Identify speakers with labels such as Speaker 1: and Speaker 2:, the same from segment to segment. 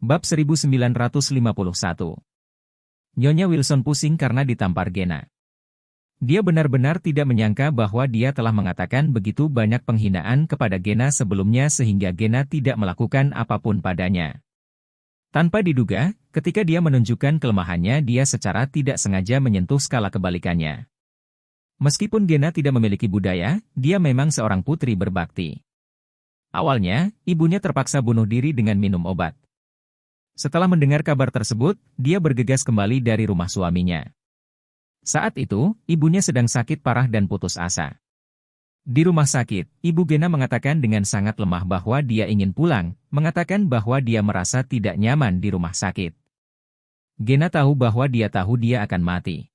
Speaker 1: Bab 1951. Nyonya Wilson pusing karena ditampar Gena. Dia benar-benar tidak menyangka bahwa dia telah mengatakan begitu banyak penghinaan kepada Gena sebelumnya sehingga Gena tidak melakukan apapun padanya. Tanpa diduga, ketika dia menunjukkan kelemahannya dia secara tidak sengaja menyentuh skala kebalikannya. Meskipun Gena tidak memiliki budaya, dia memang seorang putri berbakti. Awalnya, ibunya terpaksa bunuh diri dengan minum obat. Setelah mendengar kabar tersebut, dia bergegas kembali dari rumah suaminya. Saat itu, ibunya sedang sakit parah dan putus asa. Di rumah sakit, Ibu Gena mengatakan dengan sangat lemah bahwa dia ingin pulang, mengatakan bahwa dia merasa tidak nyaman di rumah sakit. Gena tahu bahwa dia akan mati.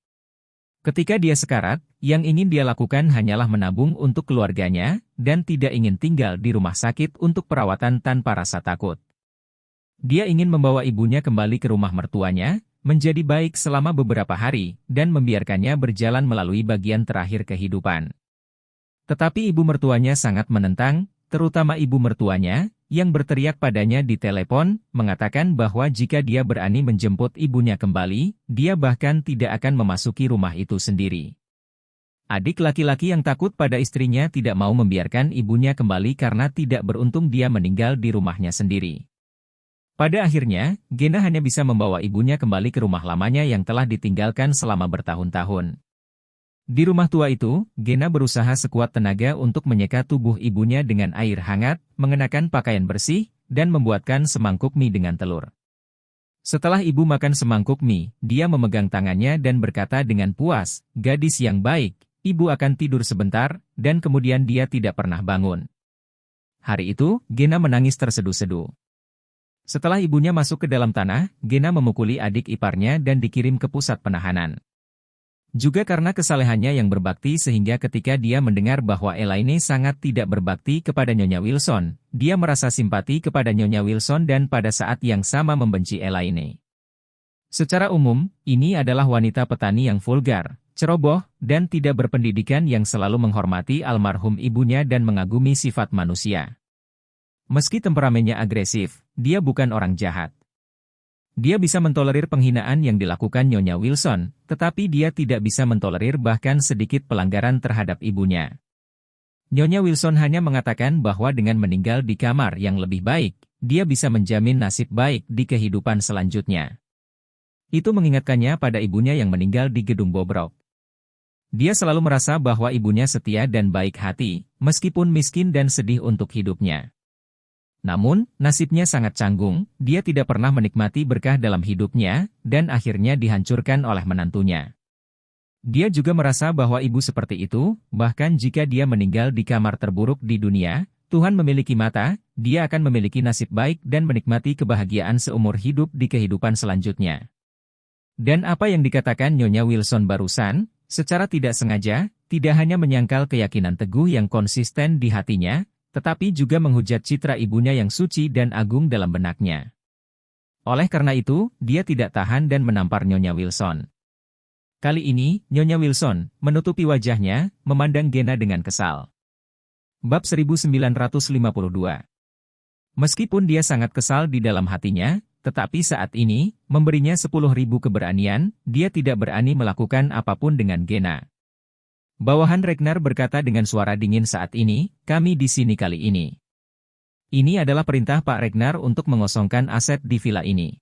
Speaker 1: Ketika dia sekarat, yang ingin dia lakukan hanyalah menabung untuk keluarganya, dan tidak ingin tinggal di rumah sakit untuk perawatan tanpa rasa takut. Dia ingin membawa ibunya kembali ke rumah mertuanya, menjadi baik selama beberapa hari, dan membiarkannya berjalan melalui bagian terakhir kehidupan. Tetapi ibu mertuanya sangat menentang, terutama ibu mertuanya, yang berteriak padanya di telepon, mengatakan bahwa jika dia berani menjemput ibunya kembali, dia bahkan tidak akan memasuki rumah itu sendiri. Adik laki-laki yang takut pada istrinya tidak mau membiarkan ibunya kembali karena tidak beruntung dia meninggal di rumahnya sendiri. Pada akhirnya, Gena hanya bisa membawa ibunya kembali ke rumah lamanya yang telah ditinggalkan selama bertahun-tahun. Di rumah tua itu, Gena berusaha sekuat tenaga untuk menyeka tubuh ibunya dengan air hangat, mengenakan pakaian bersih, dan membuatkan semangkuk mie dengan telur. Setelah ibu makan semangkuk mie, dia memegang tangannya dan berkata dengan puas, "Gadis yang baik, ibu akan tidur sebentar," dan kemudian dia tidak pernah bangun. Hari itu, Gena menangis terseduh-seduh. Setelah ibunya masuk ke dalam tanah, Gena memukuli adik iparnya dan dikirim ke pusat penahanan. Juga karena kesalehannya yang berbakti sehingga ketika dia mendengar bahwa Elaine sangat tidak berbakti kepada Nyonya Wilson, dia merasa simpati kepada Nyonya Wilson dan pada saat yang sama membenci Elaine. Secara umum, ini adalah wanita petani yang vulgar, ceroboh, dan tidak berpendidikan yang selalu menghormati almarhum ibunya dan mengagumi sifat manusia. Meski temperamennya agresif, dia bukan orang jahat. Dia bisa mentolerir penghinaan yang dilakukan Nyonya Wilson, tetapi dia tidak bisa mentolerir bahkan sedikit pelanggaran terhadap ibunya. Nyonya Wilson hanya mengatakan bahwa dengan meninggal di kamar yang lebih baik, dia bisa menjamin nasib baik di kehidupan selanjutnya. Itu mengingatkannya pada ibunya yang meninggal di gedung bobrok. Dia selalu merasa bahwa ibunya setia dan baik hati, meskipun miskin dan sedih untuk hidupnya. Namun, nasibnya sangat canggung, dia tidak pernah menikmati berkah dalam hidupnya, dan akhirnya dihancurkan oleh menantunya. Dia juga merasa bahwa ibu seperti itu, bahkan jika dia meninggal di kamar terburuk di dunia, Tuhan memiliki mata, dia akan memiliki nasib baik dan menikmati kebahagiaan seumur hidup di kehidupan selanjutnya. Dan apa yang dikatakan Nyonya Wilson barusan, secara tidak sengaja, tidak hanya menyangkal keyakinan teguh yang konsisten di hatinya, tetapi juga menghujat citra ibunya yang suci dan agung dalam benaknya. Oleh karena itu, dia tidak tahan dan menampar Nyonya Wilson. Kali ini, Nyonya Wilson menutupi wajahnya, memandang Gena dengan kesal. Bab 1952. Meskipun dia sangat kesal di dalam hatinya, tetapi saat ini, memberinya 10.000 keberanian, dia tidak berani melakukan apapun dengan Gena. Bawahan Ragnar berkata dengan suara dingin saat ini, "Kami di sini kali ini. Ini adalah perintah Pak Ragnar untuk mengosongkan aset di villa ini."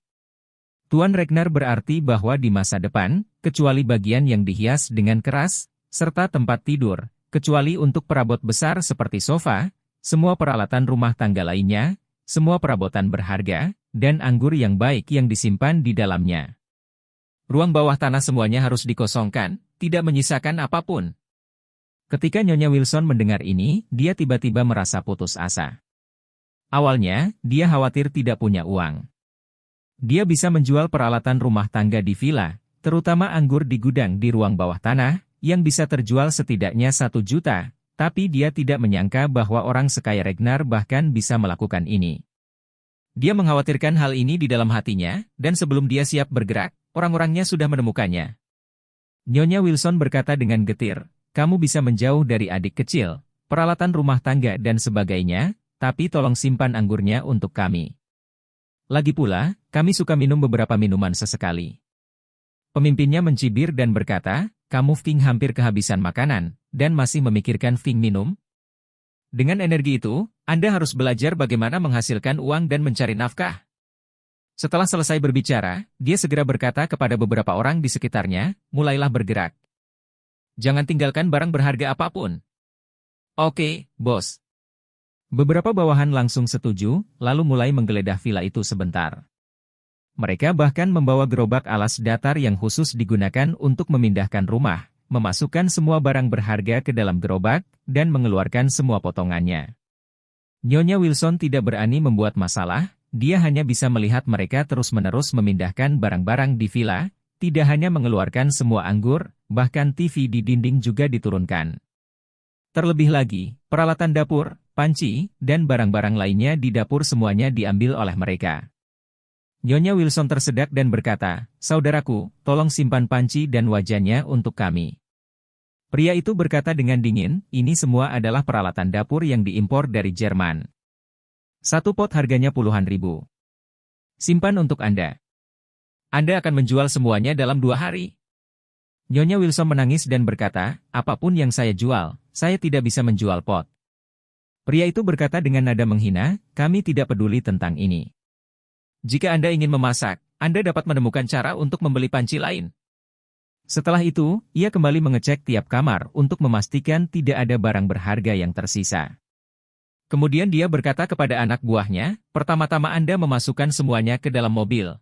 Speaker 1: Tuan Ragnar berarti bahwa di masa depan, kecuali bagian yang dihias dengan keras, serta tempat tidur, kecuali untuk perabot besar seperti sofa, semua peralatan rumah tangga lainnya, semua perabotan berharga, dan anggur yang baik yang disimpan di dalamnya. Ruang bawah tanah semuanya harus dikosongkan, tidak menyisakan apapun. Ketika Nyonya Wilson mendengar ini, dia tiba-tiba merasa putus asa. Awalnya, dia khawatir tidak punya uang. Dia bisa menjual peralatan rumah tangga di villa, terutama anggur di gudang di ruang bawah tanah, yang bisa terjual setidaknya 1 juta, tapi dia tidak menyangka bahwa orang sekaya Ragnar bahkan bisa melakukan ini. Dia mengkhawatirkan hal ini di dalam hatinya, dan sebelum dia siap bergerak, orang-orangnya sudah menemukannya. Nyonya Wilson berkata dengan getir, "Kamu bisa menjauh dari adik kecil, peralatan rumah tangga dan sebagainya, tapi tolong simpan anggurnya untuk kami." Lagi pula, kami suka minum beberapa minuman sesekali. Pemimpinnya mencibir dan berkata, kamu Fing hampir kehabisan makanan, dan masih memikirkan Fing minum? Dengan energi itu, Anda harus belajar bagaimana menghasilkan uang dan mencari nafkah. Setelah selesai berbicara, dia segera berkata kepada beberapa orang di sekitarnya, mulailah bergerak. Jangan tinggalkan barang berharga apapun. Oke, bos. Beberapa bawahan langsung setuju, lalu mulai menggeledah villa itu sebentar. Mereka bahkan membawa gerobak alas datar yang khusus digunakan untuk memindahkan rumah, memasukkan semua barang berharga ke dalam gerobak, dan mengeluarkan semua potongannya. Nyonya Wilson tidak berani membuat masalah, dia hanya bisa melihat mereka terus-menerus memindahkan barang-barang di villa, tidak hanya mengeluarkan semua anggur, bahkan TV di dinding juga diturunkan. Terlebih lagi, peralatan dapur, panci, dan barang-barang lainnya di dapur semuanya diambil oleh mereka. Nyonya Wilson tersedak dan berkata, saudaraku, tolong simpan panci dan wajannya untuk kami. Pria itu berkata dengan dingin, ini semua adalah peralatan dapur yang diimpor dari Jerman. Satu pot harganya puluhan ribu. Simpan untuk Anda. Anda akan menjual semuanya dalam 2 hari. Nyonya Wilson menangis dan berkata, apapun yang saya jual, saya tidak bisa menjual pot. Pria itu berkata dengan nada menghina, kami tidak peduli tentang ini. Jika Anda ingin memasak, Anda dapat menemukan cara untuk membeli panci lain. Setelah itu, ia kembali mengecek tiap kamar untuk memastikan tidak ada barang berharga yang tersisa. Kemudian dia berkata kepada anak buahnya, pertama-tama Anda memasukkan semuanya ke dalam mobil.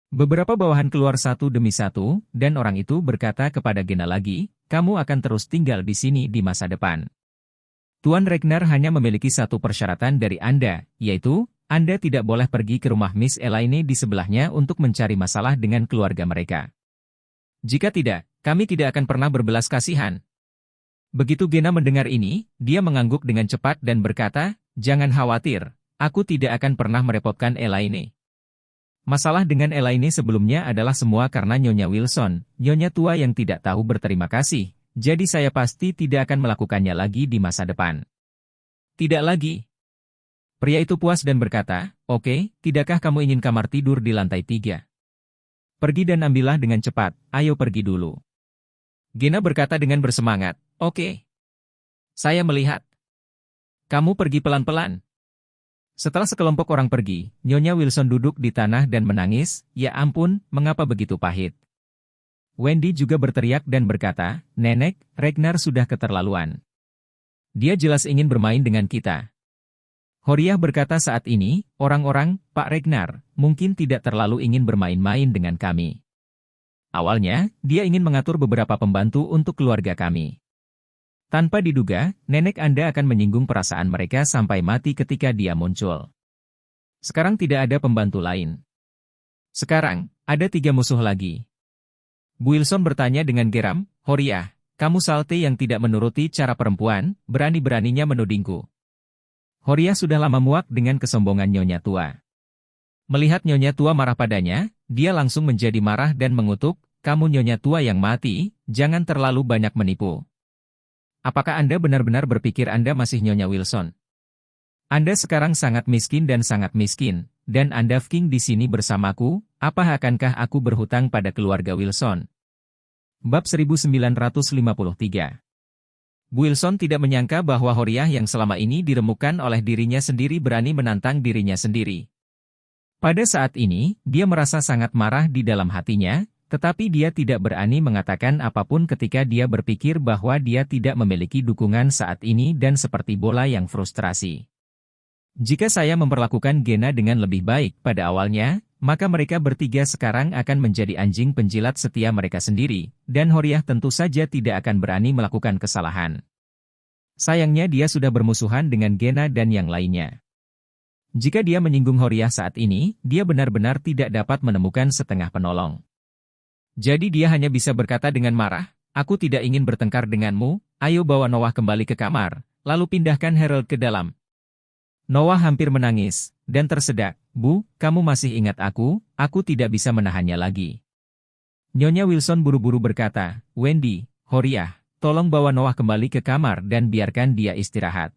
Speaker 1: Beberapa bawahan keluar satu demi satu, dan orang itu berkata kepada Gena lagi, kamu akan terus tinggal di sini di masa depan. Tuan Regner hanya memiliki satu persyaratan dari Anda, yaitu, Anda tidak boleh pergi ke rumah Miss Elaine di sebelahnya untuk mencari masalah dengan keluarga mereka. Jika tidak, kami tidak akan pernah berbelas kasihan. Begitu Gena mendengar ini, dia mengangguk dengan cepat dan berkata, jangan khawatir, aku tidak akan pernah merepotkan Elaine. Masalah dengan Elaine sebelumnya adalah semua karena Nyonya Wilson, nyonya tua yang tidak tahu berterima kasih, jadi saya pasti tidak akan melakukannya lagi di masa depan. Tidak lagi. Pria itu puas dan berkata, oke, tidakkah kamu ingin kamar tidur di lantai 3? Pergi dan ambillah dengan cepat, ayo pergi dulu. Gena berkata dengan bersemangat, oke. Saya melihat. Kamu pergi pelan-pelan. Setelah sekelompok orang pergi, Nyonya Wilson duduk di tanah dan menangis, ya ampun, mengapa begitu pahit. Wendy juga berteriak dan berkata, Nenek, Regner sudah keterlaluan. Dia jelas ingin bermain dengan kita. Horiah berkata saat ini, orang-orang, Pak Regner, mungkin tidak terlalu ingin bermain-main dengan kami. Awalnya, dia ingin mengatur beberapa pembantu untuk keluarga kami. Tanpa diduga, nenek Anda akan menyinggung perasaan mereka sampai mati ketika dia muncul. Sekarang tidak ada pembantu lain. Sekarang, ada 3 musuh lagi. Bu Wilson bertanya dengan geram, Horiah, kamu salte yang tidak menuruti cara perempuan, berani-beraninya menudingku. Horiah sudah lama muak dengan kesombongan Nyonya Tua. Melihat Nyonya Tua marah padanya, dia langsung menjadi marah dan mengutuk, kamu Nyonya Tua yang mati, jangan terlalu banyak menipu. Apakah Anda benar-benar berpikir Anda masih Nyonya Wilson? Anda sekarang sangat miskin, dan Anda King di sini bersamaku, apa akankah aku berhutang pada keluarga Wilson? Bab 1953. Bu Wilson tidak menyangka bahwa Horiah yang selama ini diremukkan oleh dirinya sendiri berani menantang dirinya sendiri. Pada saat ini, dia merasa sangat marah di dalam hatinya, tetapi dia tidak berani mengatakan apapun ketika dia berpikir bahwa dia tidak memiliki dukungan saat ini dan seperti bola yang frustrasi. Jika saya memperlakukan Gena dengan lebih baik pada awalnya, maka mereka bertiga sekarang akan menjadi anjing penjilat setia mereka sendiri, dan Horiah tentu saja tidak akan berani melakukan kesalahan. Sayangnya dia sudah bermusuhan dengan Gena dan yang lainnya. Jika dia menyinggung Horiah saat ini, dia benar-benar tidak dapat menemukan setengah penolong. Jadi dia hanya bisa berkata dengan marah, aku tidak ingin bertengkar denganmu, ayo bawa Noah kembali ke kamar, lalu pindahkan Harold ke dalam. Noah hampir menangis, dan tersedak, Bu, kamu masih ingat aku tidak bisa menahannya lagi. Nyonya Wilson buru-buru berkata, Wendy, Horiah, tolong bawa Noah kembali ke kamar dan biarkan dia istirahat.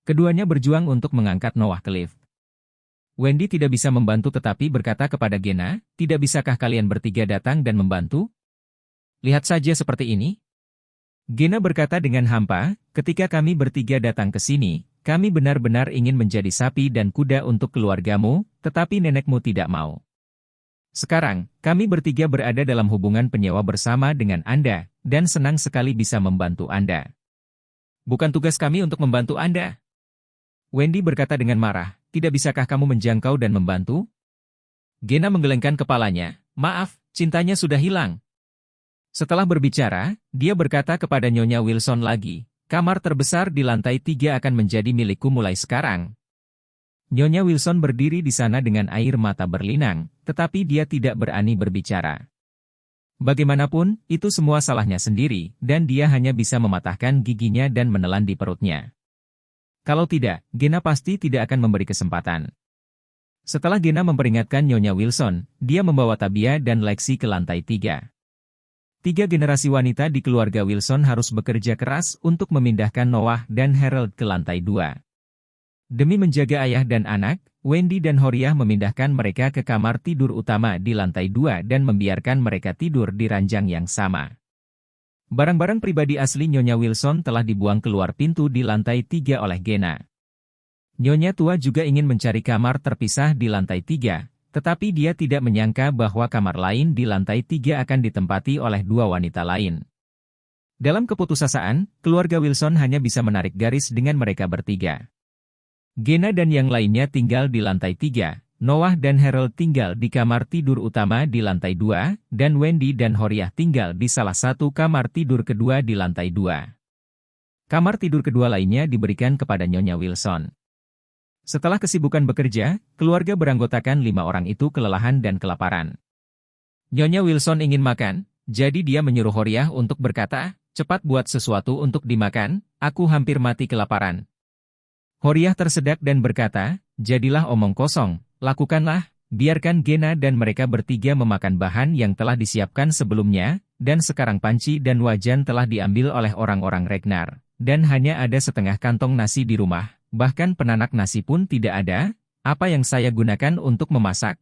Speaker 1: Keduanya berjuang untuk mengangkat Noah ke lift. Wendy tidak bisa membantu tetapi berkata kepada Gena, tidak bisakah kalian bertiga datang dan membantu? Lihat saja seperti ini. Gena berkata dengan hampa, ketika kami bertiga datang ke sini, kami benar-benar ingin menjadi sapi dan kuda untuk keluargamu, tetapi nenekmu tidak mau. Sekarang, kami bertiga berada dalam hubungan penyewa bersama dengan Anda, dan senang sekali bisa membantu Anda. Bukan tugas kami untuk membantu Anda. Wendy berkata dengan marah, tidak bisakah kamu menjangkau dan membantu? Gena menggelengkan kepalanya, maaf, cintanya sudah hilang. Setelah berbicara, dia berkata kepada Nyonya Wilson lagi, kamar terbesar di lantai 3 akan menjadi milikku mulai sekarang. Nyonya Wilson berdiri di sana dengan air mata berlinang, tetapi dia tidak berani berbicara. Bagaimanapun, itu semua salahnya sendiri, dan dia hanya bisa mematahkan giginya dan menelan di perutnya. Kalau tidak, Gena pasti tidak akan memberi kesempatan. Setelah Gena memperingatkan Nyonya Wilson, dia membawa Tabia dan Lexi ke lantai 3. 3 generasi wanita di keluarga Wilson harus bekerja keras untuk memindahkan Noah dan Harold ke lantai 2. Demi menjaga ayah dan anak, Wendy dan Horiah memindahkan mereka ke kamar tidur utama di lantai 2 dan membiarkan mereka tidur di ranjang yang sama. Barang-barang pribadi asli Nyonya Wilson telah dibuang keluar pintu di lantai 3 oleh Gena. Nyonya tua juga ingin mencari kamar terpisah di lantai 3, tetapi dia tidak menyangka bahwa kamar lain di lantai 3 akan ditempati oleh 2 wanita lain. Dalam keputusasaan, keluarga Wilson hanya bisa menarik garis dengan mereka bertiga. Gena dan yang lainnya tinggal di lantai 3. Noah dan Harold tinggal di kamar tidur utama di lantai 2, dan Wendy dan Horiah tinggal di salah satu kamar tidur kedua di lantai 2. Kamar tidur kedua lainnya diberikan kepada Nyonya Wilson. Setelah kesibukan bekerja, keluarga beranggotakan 5 orang itu kelelahan dan kelaparan. Nyonya Wilson ingin makan, jadi dia menyuruh Horiah untuk berkata, cepat buat sesuatu untuk dimakan, aku hampir mati kelaparan. Horiah tersedak dan berkata, jadilah omong kosong. Lakukanlah, biarkan Gena dan mereka bertiga memakan bahan yang telah disiapkan sebelumnya, dan sekarang panci dan wajan telah diambil oleh orang-orang Ragnar, dan hanya ada setengah kantong nasi di rumah, bahkan penanak nasi pun tidak ada, apa yang saya gunakan untuk memasak?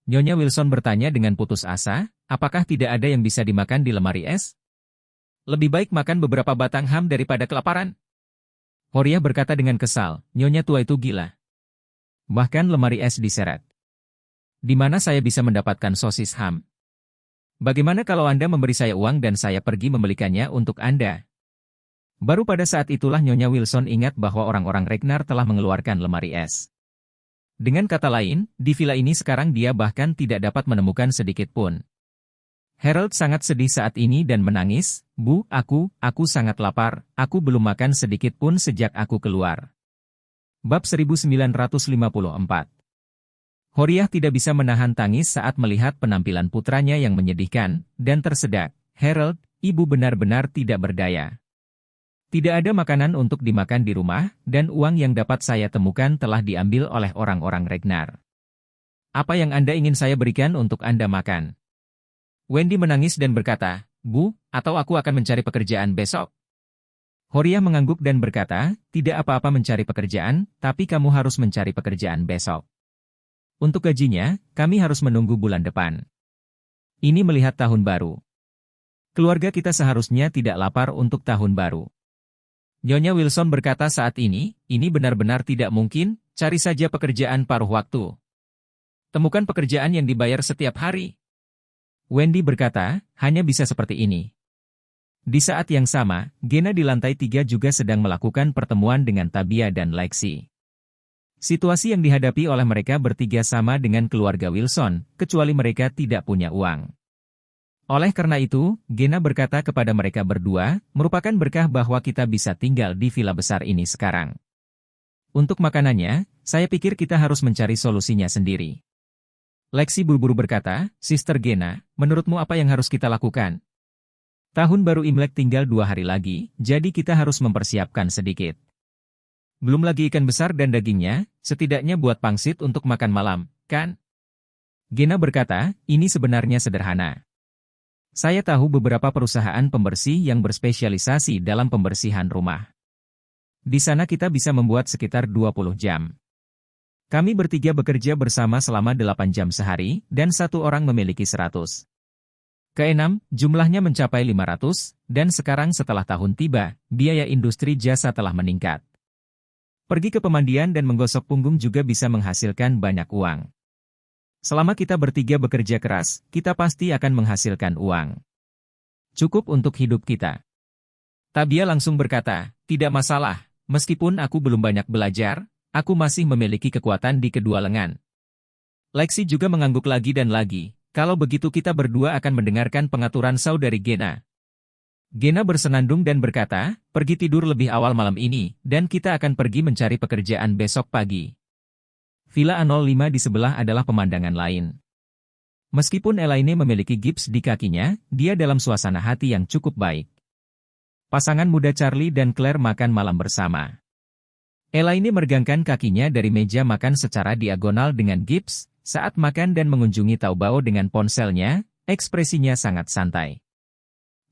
Speaker 1: Nyonya Wilson bertanya dengan putus asa, apakah tidak ada yang bisa dimakan di lemari es? Lebih baik makan beberapa batang ham daripada kelaparan. Horiah berkata dengan kesal, Nyonya tua itu gila. Bahkan lemari es diseret. Di mana saya bisa mendapatkan sosis ham? Bagaimana kalau Anda memberi saya uang dan saya pergi membelikannya untuk Anda? Baru pada saat itulah Nyonya Wilson ingat bahwa orang-orang Ragnar telah mengeluarkan lemari es. Dengan kata lain, di villa ini sekarang dia bahkan tidak dapat menemukan sedikit pun. Harold sangat sedih saat ini dan menangis, Bu, aku sangat lapar, aku belum makan sedikit pun sejak aku keluar. Bab 1954. Horiah tidak bisa menahan tangis saat melihat penampilan putranya yang menyedihkan, dan tersedak, Harold, ibu benar-benar tidak berdaya. Tidak ada makanan untuk dimakan di rumah, dan uang yang dapat saya temukan telah diambil oleh orang-orang Ragnar. Apa yang Anda ingin saya berikan untuk Anda makan? Wendy menangis dan berkata, Bu, atau aku akan mencari pekerjaan besok. Horiah mengangguk dan berkata, tidak apa-apa mencari pekerjaan, tapi kamu harus mencari pekerjaan besok. Untuk gajinya, kami harus menunggu bulan depan. Ini melihat tahun baru. Keluarga kita seharusnya tidak lapar untuk tahun baru. Nyonya Wilson berkata saat ini benar-benar tidak mungkin, cari saja pekerjaan paruh waktu. Temukan pekerjaan yang dibayar setiap hari. Wendy berkata, hanya bisa seperti ini. Di saat yang sama, Gena di lantai 3 juga sedang melakukan pertemuan dengan Tabia dan Lexi. Situasi yang dihadapi oleh mereka bertiga sama dengan keluarga Wilson, kecuali mereka tidak punya uang. Oleh karena itu, Gena berkata kepada mereka berdua, merupakan berkah bahwa kita bisa tinggal di villa besar ini sekarang. Untuk makanannya, saya pikir kita harus mencari solusinya sendiri. Lexi buru-buru berkata, Sister Gena, menurutmu apa yang harus kita lakukan? Tahun baru Imlek tinggal 2 hari lagi, jadi kita harus mempersiapkan sedikit. Belum lagi ikan besar dan dagingnya, setidaknya buat pangsit untuk makan malam, kan? Gena berkata, ini sebenarnya sederhana. Saya tahu beberapa perusahaan pembersih yang berspesialisasi dalam pembersihan rumah. Di sana kita bisa membuat sekitar 20 jam. Kami bertiga bekerja bersama selama 8 jam sehari, dan satu orang memiliki 100. Keenam, jumlahnya mencapai 500, dan sekarang setelah tahun tiba, biaya industri jasa telah meningkat. Pergi ke pemandian dan menggosok punggung juga bisa menghasilkan banyak uang. Selama kita bertiga bekerja keras, kita pasti akan menghasilkan uang. Cukup untuk hidup kita. Tabia langsung berkata, tidak masalah, meskipun aku belum banyak belajar, aku masih memiliki kekuatan di kedua lengan. Lexi juga mengangguk lagi dan lagi. Kalau begitu kita berdua akan mendengarkan pengaturan saudari Gena. Gena bersenandung dan berkata, pergi tidur lebih awal malam ini, dan kita akan pergi mencari pekerjaan besok pagi. Villa A05 di sebelah adalah pemandangan lain. Meskipun Elaine memiliki gips di kakinya, dia dalam suasana hati yang cukup baik. Pasangan muda Charlie dan Claire makan malam bersama. Elaine meregangkan kakinya dari meja makan secara diagonal dengan gips. Saat makan dan mengunjungi Taobao dengan ponselnya, ekspresinya sangat santai.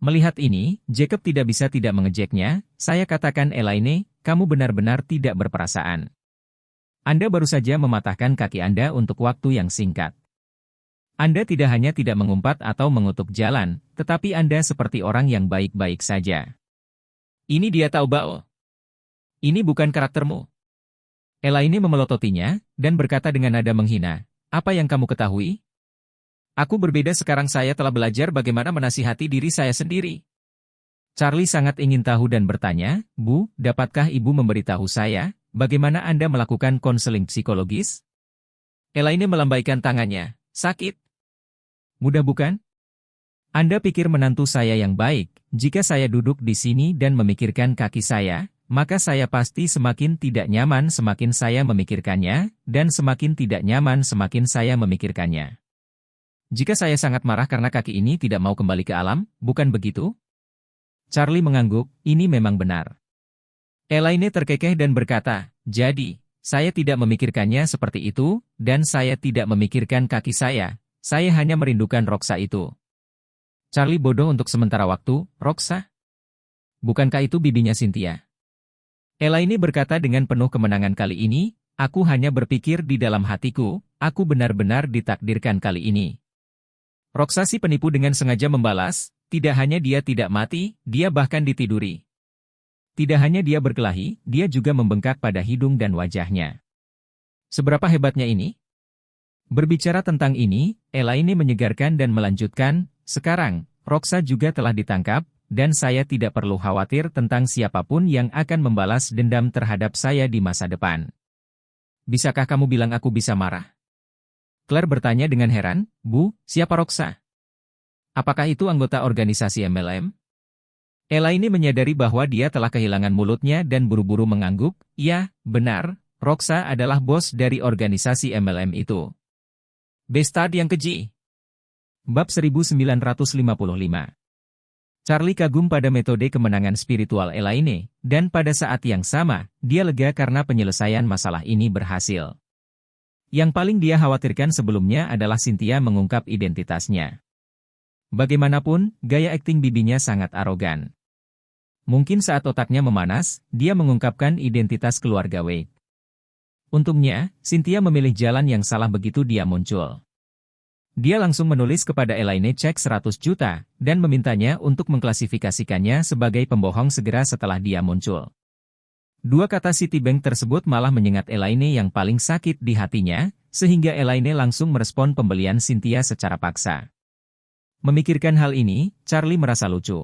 Speaker 1: Melihat ini, Jacob tidak bisa tidak mengejeknya. Saya katakan Elaine, kamu benar-benar tidak berperasaan. Anda baru saja mematahkan kaki Anda untuk waktu yang singkat. Anda tidak hanya tidak mengumpat atau mengutuk jalan, tetapi Anda seperti orang yang baik-baik saja. Ini dia Taobao. Ini bukan karaktermu. Elaine memelototinya, dan berkata dengan nada menghina, apa yang kamu ketahui? Aku berbeda sekarang saya telah belajar bagaimana menasihati diri saya sendiri. Charlie sangat ingin tahu dan bertanya, Bu, dapatkah Ibu memberitahu saya, bagaimana Anda melakukan konseling psikologis? Elaine melambaikan tangannya, sakit. Mudah bukan? Anda pikir menantu saya yang baik, jika saya duduk di sini dan memikirkan kaki saya, maka saya pasti semakin tidak nyaman semakin saya memikirkannya, dan semakin tidak nyaman semakin saya memikirkannya. Jika saya sangat marah karena kaki ini tidak mau kembali ke alam, bukan begitu? Charlie mengangguk, ini memang benar. Elaine terkekeh dan berkata, jadi, saya tidak memikirkannya seperti itu, dan saya tidak memikirkan kaki saya hanya merindukan Roxa itu. Charlie bodoh untuk sementara waktu, Roxa? Bukankah itu bibinya Cynthia? Elaine berkata dengan penuh kemenangan kali ini, aku hanya berpikir di dalam hatiku, aku benar-benar ditakdirkan kali ini. Roxa si penipu dengan sengaja membalas, tidak hanya dia tidak mati, dia bahkan ditiduri. Tidak hanya dia berkelahi, dia juga membengkak pada hidung dan wajahnya. Seberapa hebatnya ini? Berbicara tentang ini, Elaine menyegarkan dan melanjutkan, sekarang, Roxa juga telah ditangkap, dan saya tidak perlu khawatir tentang siapapun yang akan membalas dendam terhadap saya di masa depan. Bisakah kamu bilang aku bisa marah? Claire bertanya dengan heran, Bu, siapa Roxa? Apakah itu anggota organisasi MLM? Elaine menyadari bahwa dia telah kehilangan mulutnya dan buru-buru mengangguk, ya, benar, Roxa adalah bos dari organisasi MLM itu. Bestad yang keji. Bab 1955. Charlie kagum pada metode kemenangan spiritual Elaine, dan pada saat yang sama, dia lega karena penyelesaian masalah ini berhasil. Yang paling dia khawatirkan sebelumnya adalah Cynthia mengungkap identitasnya. Bagaimanapun, gaya akting bibinya sangat arogan. Mungkin saat otaknya memanas, dia mengungkapkan identitas keluarga Wade. Untungnya, Cynthia memilih jalan yang salah begitu dia muncul. Dia langsung menulis kepada Elaine cek 100 juta, dan memintanya untuk mengklasifikasikannya sebagai pembohong segera setelah dia muncul. Dua kata Citibank tersebut malah menyengat Elaine yang paling sakit di hatinya, sehingga Elaine langsung merespon pembelian Cynthia secara paksa. Memikirkan hal ini, Charlie merasa lucu.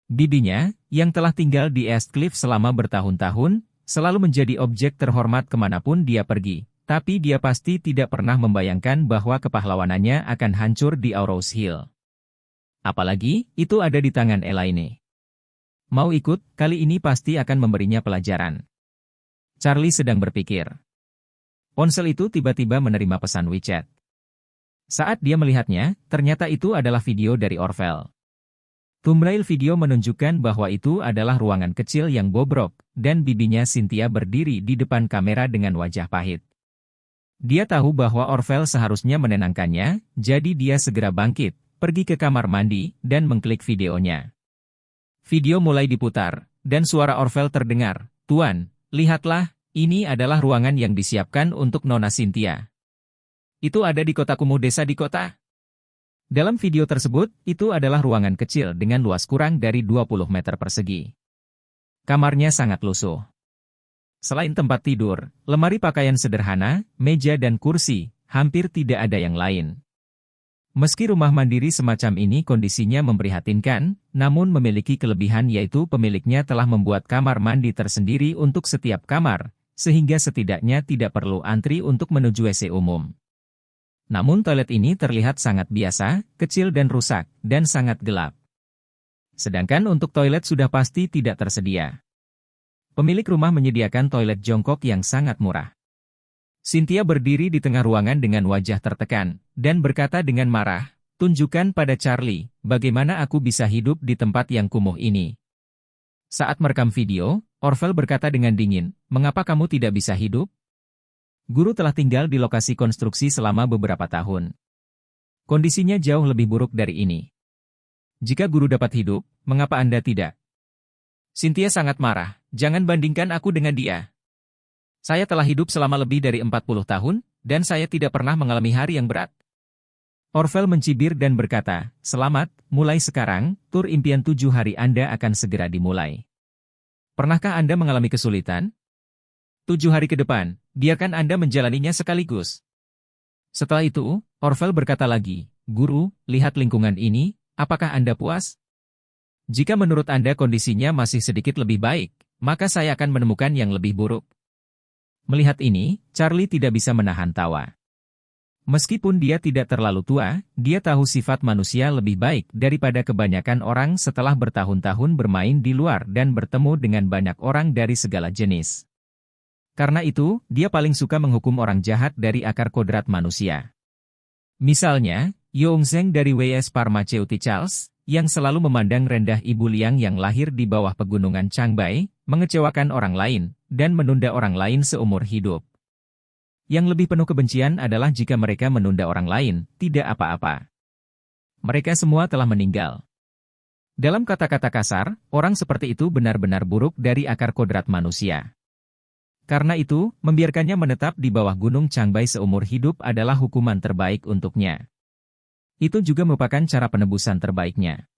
Speaker 1: Bibinya, yang telah tinggal di East Cliff selama bertahun-tahun, selalu menjadi objek terhormat kemanapun dia pergi. Tapi dia pasti tidak pernah membayangkan bahwa kepahlawanannya akan hancur di Aurous Hill. Apalagi, itu ada di tangan Elaine. Mau ikut, kali ini pasti akan memberinya pelajaran. Charlie sedang berpikir. Ponsel itu tiba-tiba menerima pesan WeChat. Saat dia melihatnya, ternyata itu adalah video dari Orville. Thumbnail video menunjukkan bahwa itu adalah ruangan kecil yang bobrok, dan bibinya Cynthia berdiri di depan kamera dengan wajah pahit. Dia tahu bahwa Orville seharusnya menenangkannya, jadi dia segera bangkit, pergi ke kamar mandi, dan mengklik videonya. Video mulai diputar, dan suara Orville terdengar, Tuan, lihatlah, Ini adalah ruangan yang disiapkan untuk Nona Cynthia. Itu ada di kota kumuh desa di kota. Dalam video tersebut, itu adalah ruangan kecil dengan luas kurang dari 20 meter persegi. Kamarnya sangat lusuh. Selain tempat tidur, lemari pakaian sederhana, meja dan kursi, hampir tidak ada yang lain. Meski rumah mandiri semacam ini kondisinya memprihatinkan, namun memiliki kelebihan yaitu pemiliknya telah membuat kamar mandi tersendiri untuk setiap kamar, sehingga setidaknya tidak perlu antri untuk menuju WC umum. Namun toilet ini terlihat sangat biasa, kecil dan rusak, dan sangat gelap. Sedangkan untuk toilet sudah pasti tidak tersedia. Pemilik rumah menyediakan toilet jongkok yang sangat murah. Cynthia berdiri di tengah ruangan dengan wajah tertekan, dan berkata dengan marah, "Tunjukkan pada Charlie, bagaimana aku bisa hidup di tempat yang kumuh ini." Saat merekam video, Orvel berkata dengan dingin, "Mengapa kamu tidak bisa hidup? Guru telah tinggal di lokasi konstruksi selama beberapa tahun. Kondisinya jauh lebih buruk dari ini. Jika guru dapat hidup, mengapa Anda tidak?" Cynthia sangat marah, "Jangan bandingkan aku dengan dia. Saya telah hidup selama lebih dari 40 tahun, dan saya tidak pernah mengalami hari yang berat." Orvel mencibir dan berkata, "Selamat, mulai sekarang, tur impian 7 hari Anda akan segera dimulai. Pernahkah Anda mengalami kesulitan? 7 hari ke depan, biarkan Anda menjalaninya sekaligus." Setelah itu, Orvel berkata lagi, "Guru, lihat lingkungan ini, apakah Anda puas? Jika menurut Anda kondisinya masih sedikit lebih baik, maka saya akan menemukan yang lebih buruk." Melihat ini, Charlie tidak bisa menahan tawa. Meskipun dia tidak terlalu tua, dia tahu sifat manusia lebih baik daripada kebanyakan orang setelah bertahun-tahun bermain di luar dan bertemu dengan banyak orang dari segala jenis. Karena itu, dia paling suka menghukum orang jahat dari akar kodrat manusia. Misalnya, Yongzheng dari WS Pharmaceuticals, yang selalu memandang rendah Ibu Liang yang lahir di bawah pegunungan Changbai, mengecewakan orang lain, dan menunda orang lain seumur hidup. Yang lebih penuh kebencian adalah jika mereka menunda orang lain, tidak apa-apa. Mereka semua telah meninggal. Dalam kata-kata kasar, orang seperti itu benar-benar buruk dari akar kodrat manusia. Karena itu, membiarkannya menetap di bawah gunung Changbai seumur hidup adalah hukuman terbaik untuknya. Itu juga merupakan cara penebusan terbaiknya.